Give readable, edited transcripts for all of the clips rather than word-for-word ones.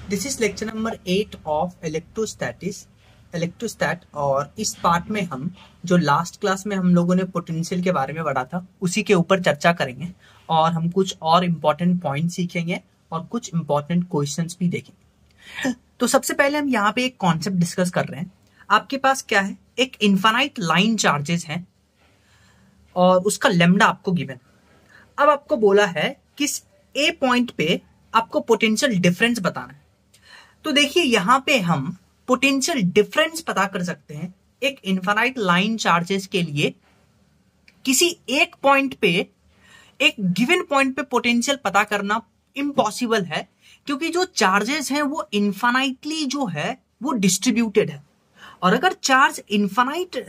This is lecture number 8 of electrostat. और इस part में हम जो लास्ट क्लास में हम लोगों ने पोटेंशियल के बारे में पढ़ा था उसी के ऊपर चर्चा करेंगे और हम कुछ और इम्पोर्टेंट पॉइंट सीखेंगे और कुछ इम्पोर्टेंट क्वेश्चंस भी देखेंगे। तो सबसे पहले हम यहाँ पे एक कॉन्सेप्ट डिस्कस कर रहे हैं। आपके पास क्या है, एक इनफाइनाइट लाइन चार्जेस है और उसका लेमडा आपको गिवन। अब आपको बोला है कि ए पॉइंट पे आपको पोटेंशियल डिफरेंस बताना है। तो देखिए यहां पे हम पोटेंशियल डिफरेंस पता कर सकते हैं एक इनफाइनाइट लाइन चार्जेस के लिए। किसी एक पॉइंट पे, एक गिवन पॉइंट पे पोटेंशियल पता करना इम्पॉसिबल है, क्योंकि जो चार्जेस हैं वो इनफाइनाइटली जो है वो डिस्ट्रीब्यूटेड है। और अगर चार्ज इनफाइनाइट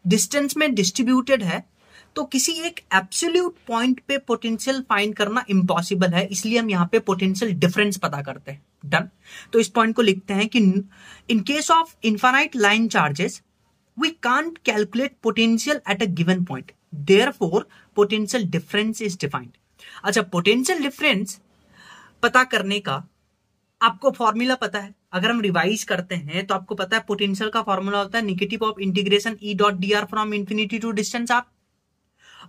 डिस्टेंस में डिस्ट्रीब्यूटेड है तो किसी एक एब्सोल्यूट पॉइंट पे पोटेंशियल फाइंड करना इम्पॉसिबल है। इसलिए हम यहाँ पे पोटेंशियल डिफरेंस पता करते हैं। डन। तो इस पॉइंट को लिखते हैं कि in case of infinite line charges we can't calculate potential at a given point, therefore potential difference is defined. अच्छा, पोटेंशियल डिफरेंस पता करने का आपको फॉर्मूला पता है। अगर हम रिवाइज करते हैं तो आपको पता है पोटेंशियल का फॉर्मूला होता है negative of integration E dot D R from infinity to distance R.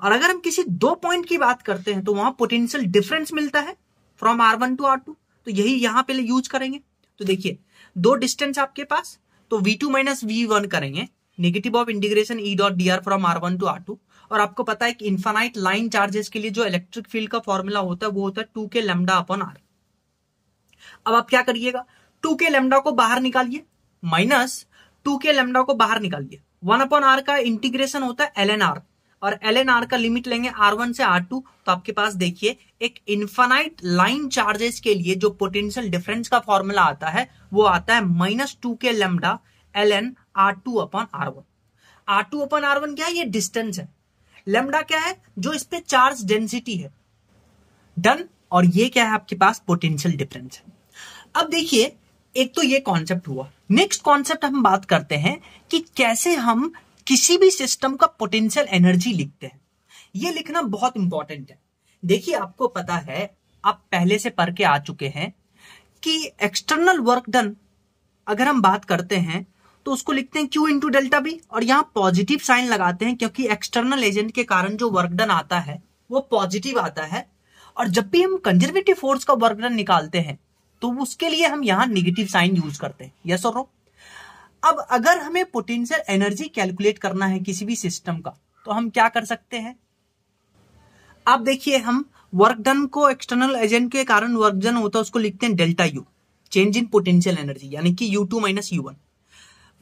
और अगर हम किसी दो पॉइंट की बात करते हैं तो वहां पोटेंशियल डिफरेंस मिलता है फ्रॉम R1 टू R2। तो यही यहां पे यूज करेंगे। तो देखिए दो डिस्टेंस आपके पास, तो V2 माइनस V1 करेंगे negative of integration E dot D R from R1 to R2। और आपको पता है कि इनफाइनाइट लाइन चार्जेस के लिए जो इलेक्ट्रिक फील्ड का फॉर्मूला होता है वो होता है 2k लैम्डा अपॉन R। अब आप क्या करिएगा, 2k लैम्डा को बाहर निकालिए माइनस 2k लैम्डा को बाहर निकालिए। 1 अपॉन R का इंटीग्रेशन होता है ln R और ln R का लिमिट लेंगे R1 से R2। तो आपके पास देखिए एक इनफाइनाइट लाइन चार्जेस के लिए जो पोटेंशियल डिफरेंस का फॉर्मूला आता है वो आता है minus 2k lambda ln R2 upon R1। R2 upon R1 क्या है, ये डिस्टेंस है। लैम्डा क्या है, जो इस पे चार्ज डेंसिटी है। डन। और ये क्या है आपके पास, पोटेंशियल डिफरेंस है। अब देखिए एक तो ये कॉन्सेप्ट हुआ। नेक्स्ट कॉन्सेप्ट हम बात करते हैं कि कैसे हम किसी भी सिस्टम का पोटेंशियल एनर्जी लिखते हैं। ये लिखना बहुत इंपॉर्टेंट है। देखिए आपको पता है, आप पहले से पढ़ के आ चुके हैं कि एक्सटर्नल वर्क डन अगर हम बात करते हैं तो उसको लिखते हैं Q इंटू डेल्टा बी। और यहां पॉजिटिव साइन लगाते हैं क्योंकि एक्सटर्नल एजेंट के कारण जो वर्क डन आता है वो पॉजिटिव आता है। और जब भी हम कंजर्वेटिव फोर्स का वर्क डन निकालते हैं तो उसके लिए हम यहां नेगेटिव साइन यूज करते हैं। यस और नो। अब अगर हमें पोटेंशियल एनर्जी कैलकुलेट करना है किसी भी सिस्टम का तो हम क्या कर सकते हैं। आप देखिए हम वर्क डन को, एक्सटर्नल एजेंट के कारण वर्क डन होता है उसको लिखते हैं delta U, change in potential energy, यानी कि U2 माइनस U1।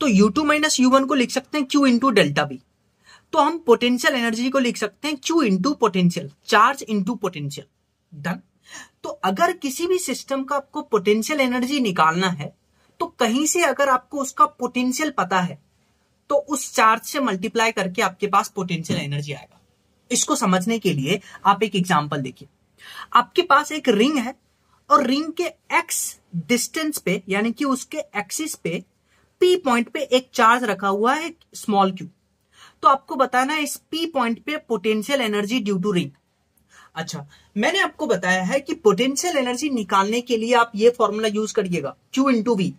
तो U2 माइनस U1 को लिख सकते हैं Q इंटू डेल्टा बी। तो हम पोटेंशियल एनर्जी को लिख सकते हैं Q into potential, charge into potential. Done. तो अगर किसी भी सिस्टम का आपको पोटेंशियल एनर्जी निकालना है तो कहीं से अगर आपको उसका पोटेंशियल पता है तो उस चार्ज से मल्टीप्लाई करके आपके पास पोटेंशियल एनर्जी आएगा। इसको समझने के लिए आप एक एग्जांपल देखिए। आपके पास एक रिंग है और रिंग के x डिस्टेंस पे, यानी कि उसके एक्सिस पे P पॉइंट पे एक चार्ज रखा हुआ है स्मॉल q। तो आपको बताना है इस P पॉइंट पे potential energy due to ring. अच्छा, मैंने आपको बताया है कि पोटेंशियल एनर्जी निकालने के लिए आप ये फॉर्मूला यूज करिएगा Q इंटू V।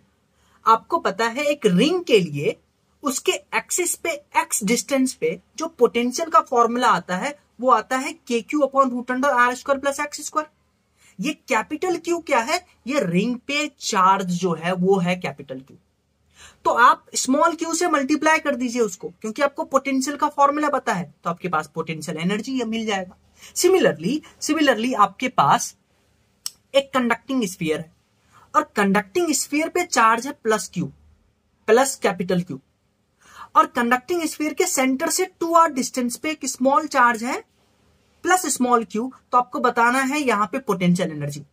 आपको पता है एक रिंग के लिए उसके एक्सिस पे x डिस्टेंस पे जो पोटेंशियल का फॉर्मूला आता है वो आता है KQ upon root under R square plus X square. ये कैपिटल Q क्या है, ये रिंग पे चार्ज जो है वो है कैपिटल Q। तो आप स्मॉल q से मल्टीप्लाई कर दीजिए उसको, क्योंकि आपको पोटेंशियल का फॉर्मूला पता है तो आपके पास पोटेंशियल एनर्जी मिल जाएगा। सिमिलरली आपके पास एक कंडक्टिंग स्फीयर है और कंडक्टिंग स्फीयर पे चार्ज है plus Q, plus capital Q। और कंडक्टिंग स्फीयर के सेंटर से 2r डिस्टेंस पे एक स्मॉल चार्ज है प्लस स्मॉल q। तो आपको बताना है यहां पे पोटेंशियल एनर्जी।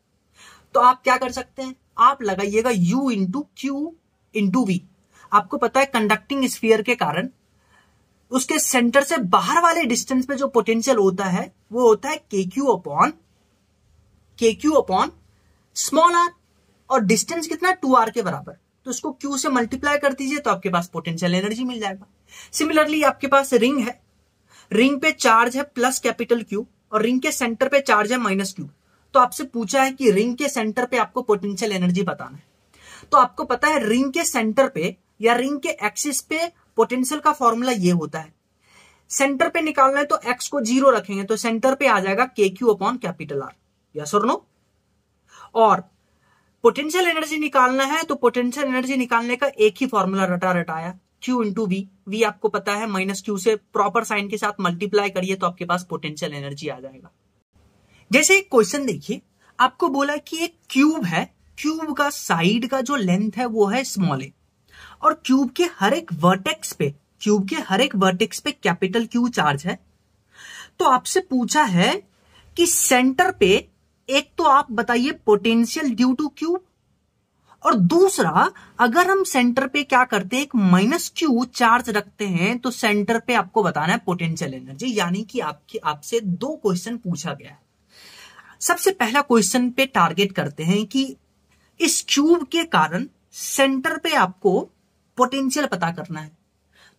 तो आप क्या कर सकते हैं, आप लगाइएगा U into Q into V। आपको पता है कंडक्टिंग स्फीयर के कारण उसके सेंटर से बाहर वाले डिस्टेंस पे जो पोटेंशियल होता है वो होता है KQ अपॉन स्मॉल r। और डिस्टेंस कितना, 2r के बराबर। तो इसको Q से मल्टीप्लाई कर दीजिए तो आपके पास पोटेंशियल एनर्जी मिल जाएगा। सिमिलरली आपके पास रिंग है, रिंग पे चार्ज है प्लस कैपिटल Q और रिंग के सेंटर पे चार्ज है माइनस Q। तो आपसे पूछा है कि रिंग के सेंटर पे आपको पोटेंशियल एनर्जी बताना है। तो आपको पता है रिंग के सेंटर पे या रिंग के एक्सिस पे पोटेंशियल का फॉर्मूला ये होता है। सेंटर पे निकालना है तो एक्स को 0 रखेंगे तो सेंटर पे आ जाएगा KQ upon capital R। Yes और नो? और पोटेंशियल एनर्जी निकालना है तो पोटेंशियल एनर्जी निकालने का एक ही फॉर्मूला रटा रटाया, Q इंटू वी। वी आपको पता है -Q से प्रॉपर साइन के साथ मल्टीप्लाई करिए तो आपके पास पोटेंशियल एनर्जी आ जाएगा। जैसे एक क्वेश्चन देखिए, आपको बोला कि एक क्यूब है, क्यूब का साइड का जो लेंथ है वो है स्मॉल ए, और क्यूब के हर एक वर्टेक्स पे कैपिटल Q चार्ज है। तो आपसे पूछा है कि सेंटर पे एक तो आप बताइए पोटेंशियल ड्यू टू क्यूब, और दूसरा अगर हम सेंटर पे क्या करते हैं, एक -Q चार्ज रखते हैं तो सेंटर पे आपको बताना है पोटेंशियल एनर्जी। यानी कि आपसे 2 क्वेश्चन पूछा गया है। सबसे पहला क्वेश्चन पे टारगेट करते हैं कि इस क्यूब के कारण सेंटर पे आपको पोटेंशियल पता करना है।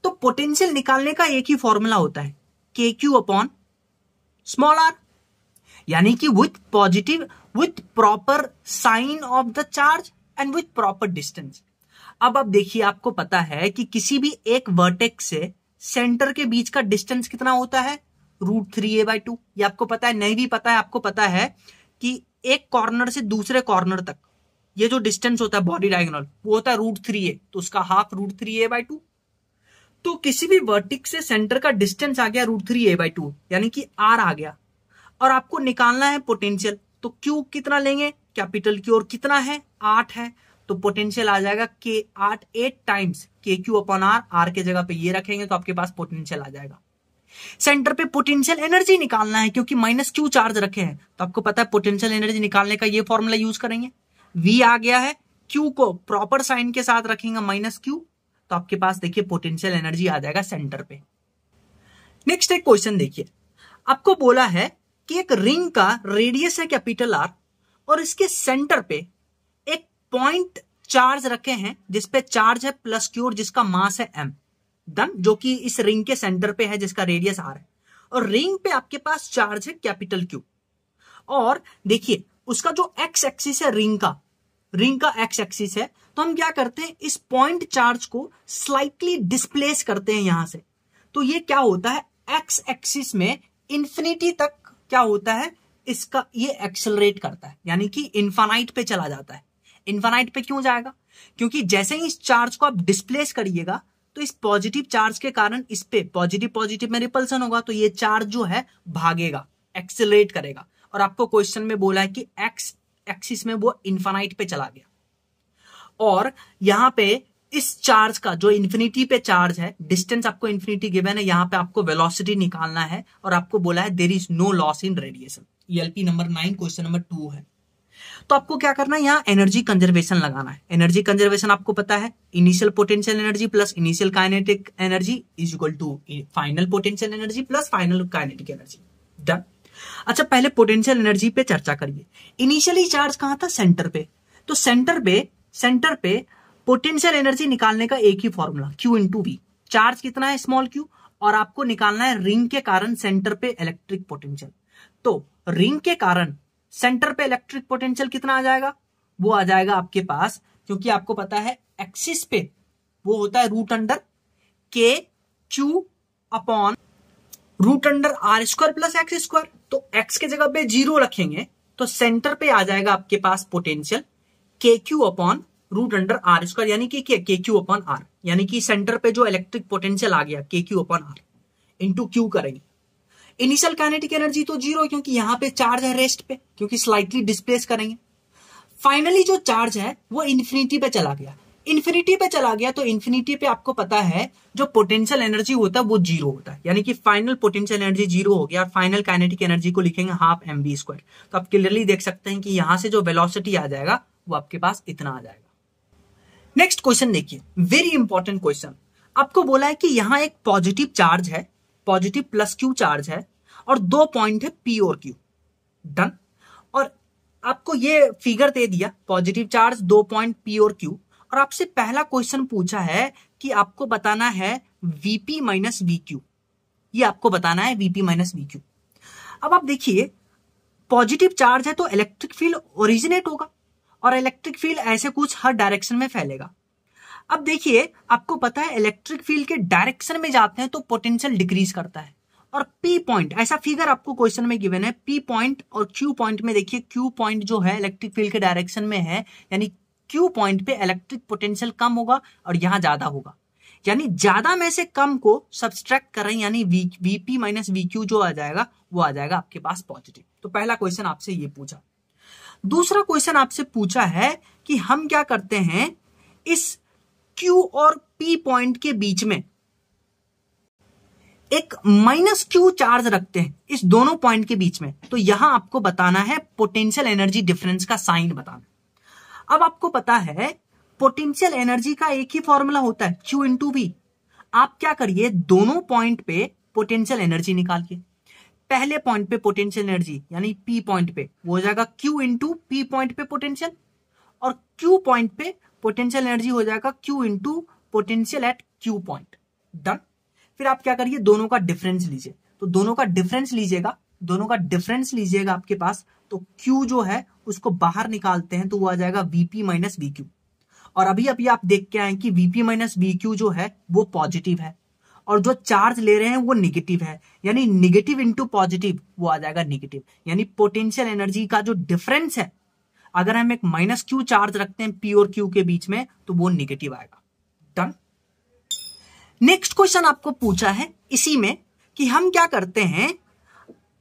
तो पोटेंशियल निकालने का एक ही फॉर्मूला होता है, KQ अपॉन स्मॉल r, यानी कि with proper sign of the charge and with proper distance. अब देखिए, आपको पता है कि किसी भी एक वर्टेक्स से सेंटर के बीच का डिस्टेंस कितना होता है, √3a/2। ये आपको पता है, नहीं भी पता है आपको पता है कि एक कॉर्नर से दूसरे कॉर्नर तक ये जो डिस्टेंस होता है बॉडी डायगोनल वो होता है √3a, तो उसका हाफ √3a/2। तो किसी भी वर्टेक्स से सेंटर का डिस्टेंस आ गया √3a/2, यानी कि R आ गया, और आपको निकालना है पोटेंशियल। तो Q कितना लेंगे, कैपिटल Q, और कितना है, 8 है, तो पोटेंशियल आ जाएगा K 8 times KQ upon R। R के जगह पे ये रखेंगे तो आपके पास पोटेंशियल आ जाएगा। सेंटर पे पोटेंशियल एनर्जी निकालना है, क्योंकि -Q चार्ज रखे हैं तो आपको पता है पोटेंशियल एनर्जी निकालने का ये फॉर्मूला यूज करेंगे। V आ गया है, Q को प्रॉपर साइन के साथ रखेंगे -Q, तो आपके पास देखिए पोटेंशियल एनर्जी आ जाएगा सेंटर पे। नेक्स्ट एक क्वेश्चन देखिए, आपको बोला है कि एक रिंग का रेडियस है कैपिटल R और इसके सेंटर पे एक पॉइंट चार्ज रखे हैं जिसपे चार्ज है +Q और जिसका मास है m, डन, जो कि इस रिंग के सेंटर पे है जिसका रेडियस R है, और रिंग पे आपके पास चार्ज है कैपिटल Q। और देखिए उसका जो एक्स एक्सिस है रिंग का एक्स एक्सिस है, तो हम क्या करते हैं, इस पॉइंट चार्ज को स्लाइटली डिस्प्लेस करते हैं यहां से। तो ये क्या होता है, एक्स एक्सिस में इंफिनिटी तक क्या होता है, इसका ये एक्सेलरेट करता है, यानी कि इनफाइनाइट पे चला जाता है। इनफाइनाइट पे क्यों जाएगा, क्योंकि जैसे ही इस चार्ज को आप डिस्प्लेस करिएगा तो इस पॉजिटिव चार्ज के कारण इस पे पॉजिटिव में रिपल्सन होगा, तो ये चार्ज जो है भागेगा, एक्सेलरेट करेगा। और आपको क्वेश्चन में बोला है कि एक्स एक्सिस में वो इनफाइनाइट पे चला गया, और यहां पे इस चार्ज का जो इंफिनिटी पे चार्ज है, डिस्टेंस आपको इंफिनिटी गिवन है, यहां पे आपको वेलोसिटी निकालना है, और आपको बोला है there is no loss in radiation. ELP number 9 question number 2 है। तो आपको क्या करना है, यहां एनर्जी कंजर्वेशन लगाना है। एनर्जी कंजर्वेशन आपको पता है, initial potential energy plus initial kinetic energy is equal to final potential energy plus final kinetic energy. Done. अच्छा, पहले पोटेंशियल एनर्जी पे चर्चा करिए। इनिशियली चार्ज कहां था, सेंटर पे, तो सेंटर पे पोटेंशियल एनर्जी निकालने का एक ही formula, Q into V. Charge कितना है, स्मॉल q, और आपको निकालना है रिंग के कारण सेंटर पे इलेक्ट्रिक पोटेंशियल। तो रिंग के कारण सेंटर पे इलेक्ट्रिक पोटेंशियल कितना आ जाएगा, वो आ जाएगा आपके पास, क्योंकि आपको पता है एक्सिस पे वो होता है √KQ upon √R² plus x²। तो x के जगह पे 0 रखेंगे तो सेंटर पे आ जाएगा आपके पास पोटेंशियल KQ अपॉन √R², यानी कि KQ अपॉन R, यानी कि सेंटर पे जो इलेक्ट्रिक पोटेंशियल आ गया KQ upon R into Q करेंगे। इनिशियल काइनेटिक एनर्जी तो 0, क्योंकि यहां पे चार्ज है रेस्ट पे, क्योंकि स्लाइटली डिस्प्लेस करेंगे। फाइनली जो चार्ज है वो इन्फिनिटी पे चला गया, तो इन्फिनिटी पे आपको पता है जो पोटेंशियल एनर्जी होता है वो 0 होता है, यानी कि फाइनल पोटेंशियल एनर्जी 0 हो गया, और फाइनल काइनेटिक एनर्जी को लिखेंगे ½ mv²। तो आप क्लियरली देख सकते हैं कि यहां से जो वेलोसिटी आ जाएगा वो आपके पास इतना आ जाएगा। नेक्स्ट क्वेश्चन देखिए, वेरी इंपॉर्टेंट क्वेश्चन। आपको बोला है कि यहां एक पॉजिटिव चार्ज है, पॉजिटिव +Q चार्ज है, और 2 पॉइंट है P और Q। डन। और आपको ये फिगर दे दिया, पॉजिटिव चार्ज, 2 पॉइंट P और Q, और आपसे पहला क्वेश्चन पूछा है कि आपको बताना है Vp माइनस VQ। ये आपको बताना है Vp माइनस VQ। अब आप देखिए, पॉजिटिव चार्ज है तो इलेक्ट्रिक फील्ड ओरिजिनेट होगा और इलेक्ट्रिक फील्ड ऐसे कुछ हर डायरेक्शन में फैलेगा। अब देखिए, आपको पता है इलेक्ट्रिक फील्ड के डायरेक्शन में जाते हैं तो पोटेंशियल डिक्रीज करता है। और पी पॉइंट, ऐसा फिगर आपको क्वेश्चन में गिवन है, पी पॉइंट और क्यू पॉइंट में देखिए, क्यू पॉइंट जो है इलेक्ट्रिक फील्ड के डायरेक्शन में है, यानी क्यू पॉइंट पे इलेक्ट्रिक पोटेंशियल कम होगा और यहां ज्यादा होगा। यानी ज्यादा में से कम को सब्सट्रैक्ट कर रहे हैं, यानी वीपी माइनस वीक्यू जो आ जाएगा वो आ जाएगा आपके पास पॉजिटिव। तो पहला क्वेश्चन आपसे ये पूछा। दूसरा क्वेश्चन आपसे पूछा है कि हम क्या करते हैं, इस क्यू और पी पॉइंट के बीच में एक माइनस क्यू चार्ज रखते हैं इस दोनों पॉइंट के बीच में। तो यहां आपको बताना है पोटेंशियल एनर्जी डिफरेंस का साइन बताना। अब आपको पता है पोटेंशियल एनर्जी का एक ही फॉर्मूला होता है, Q इंटू वी। आप क्या करिए, दोनों पॉइंट पे पोटेंशियल एनर्जी निकालिए। पहले पॉइंट पे पोटेंशियल एनर्जी यानी P पॉइंट पे वो हो जाएगा Q इंटू पी पॉइंट पे पोटेंशियल, और Q पॉइंट पे पोटेंशियल एनर्जी हो जाएगा Q into potential at Q point. Done. फिर आप क्या करिए, दोनों का डिफरेंस लीजिए। तो दोनों का डिफरेंस लीजिएगा आपके पास, तो Q जो है उसको बाहर निकालते हैं तो वो आ जाएगा Vp माइनस VQ। और अभी आप देख के आए कि Vp माइनस VQ जो है वो पॉजिटिव है और जो चार्ज ले रहे हैं वो निगेटिव है, यानी निगेटिव इंटू पॉजिटिव वो आ जाएगा निगेटिव। यानी पोटेंशियल एनर्जी का जो डिफरेंस है, अगर हम एक माइनस क्यू चार्ज रखते हैं P और Q के बीच में तो वो निगेटिव आएगा। डन। नेक्स्ट क्वेश्चन आपको पूछा है इसी में कि हम क्या करते हैं,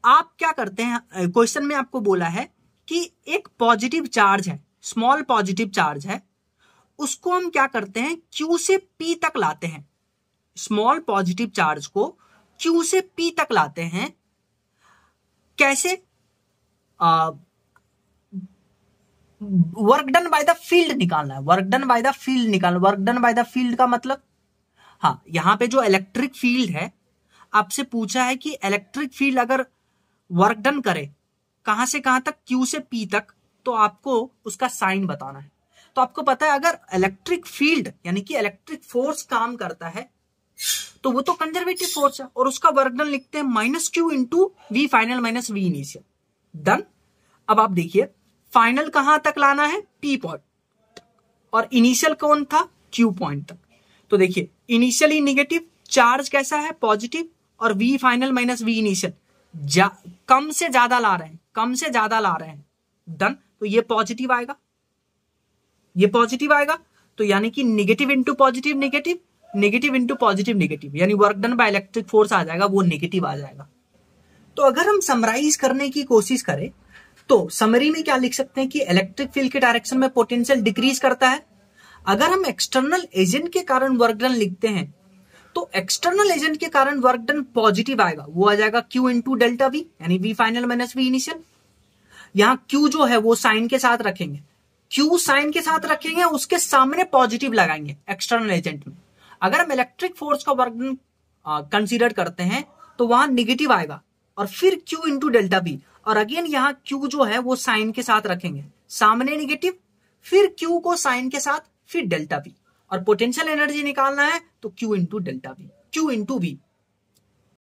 क्वेश्चन में आपको बोला है कि एक पॉजिटिव चार्ज है, स्मॉल पॉजिटिव चार्ज है, उसको हम क्या करते हैं, Q से P तक लाते हैं। स्मॉल पॉजिटिव चार्ज को Q से P तक लाते हैं। कैसे? Work done by the field निकालना है। Work done by the field का मतलब, हाँ, यहां पे जो इलेक्ट्रिक फील्ड है, आपसे पूछा है कि इलेक्ट्रिक फील्ड अगर वर्क डन करे कहां से कहां तक, Q से P तक, तो आपको उसका साइन बताना है। तो आपको पता है अगर इलेक्ट्रिक फील्ड यानी कि इलेक्ट्रिक फोर्स काम करता है तो वो तो कंजर्वेटिव फोर्स है और उसका वर्क डन लिखते हैं minus Q into V final minus V initial. Done. अब आप देखिए फाइनल कहां तक लाना है, P पॉइंट, और इनिशियल कौन था, Q पॉइंट तक। तो देखिए इनिशियली निगेटिव, चार्ज कैसा है, पॉजिटिव, और V final minus V initial कम से ज्यादा ला रहे हैं। डन। तो ये पॉजिटिव आएगा, तो यानी कि negative into positive negative, negative into positive negative, यानी work done by electric force आ जाएगा वो नेगेटिव आ जाएगा। तो अगर हम समराइज करने की कोशिश करें तो समरी में क्या लिख सकते हैं कि इलेक्ट्रिक फील्ड के डायरेक्शन में पोटेंशियल डिक्रीज करता है। अगर हम एक्सटर्नल एजेंट के कारण वर्क डन लिखते हैं तो एक्सटर्नल एजेंट के कारण वर्क डन पॉजिटिव आएगा, वो आ जाएगा Q इंटू डेल्टा वी, यानी V final minus V initial. यहां Q जो है वो साइन के साथ रखेंगे, उसके सामने पॉजिटिव लगाएंगे एक्सटर्नल एजेंट में। अगर हम इलेक्ट्रिक फोर्स का वर्क डन कंसीडर करते हैं तो वहां निगेटिव आएगा और फिर Q इंटू डेल्टा वी, और अगेन यहाँ Q जो है वो साइन के साथ रखेंगे, सामने निगेटिव, फिर Q को साइन के साथ, फिर डेल्टा वी, और पोटेंशियल एनर्जी निकालना है तो Q into delta V, Q into we,